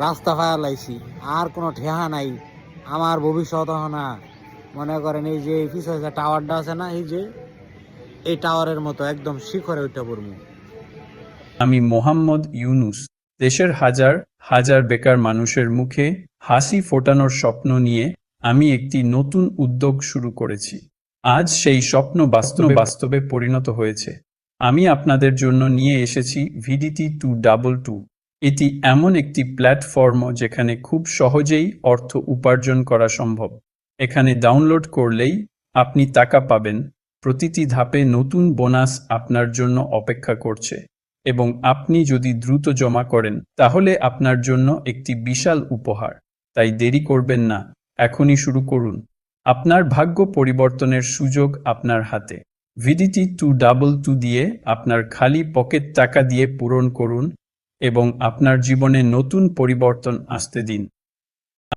রাস্তা ফায়ার লাইছি, আর কোনো ঠেহা নাই। আমার ভবিষ্যৎ না, মনে করেন এই যে পিছনে যে টাওয়ারটা আছে না, এই যে এই টাওয়ারের মতো একদম শিখরে উঠে পড়বো। আমি মোহাম্মদ ইউনুস দেশের হাজার হাজার বেকার মানুষের মুখে হাসি ফোটানোর স্বপ্ন নিয়ে আমি একটি নতুন উদ্যোগ শুরু করেছি। আজ সেই স্বপ্ন বাস্তবে পরিণত হয়েছে। আমি আপনাদের জন্য নিয়ে এসেছি ভিডিটি 222। এটি এমন একটি প্ল্যাটফর্ম যেখানে খুব সহজেই অর্থ উপার্জন করা সম্ভব। এখানে ডাউনলোড করলেই আপনি টাকা পাবেন। প্রতিটি ধাপে নতুন বোনাস আপনার জন্য অপেক্ষা করছে, এবং আপনি যদি দ্রুত জমা করেন তাহলে আপনার জন্য একটি বিশাল উপহার। তাই দেরি করবেন না, এখনই শুরু করুন। আপনার ভাগ্য পরিবর্তনের সুযোগ আপনার হাতে। ভিডিটি 222 দিয়ে আপনার খালি পকেট টাকা দিয়ে পূরণ করুন এবং আপনার জীবনে নতুন পরিবর্তন আসতে দিন।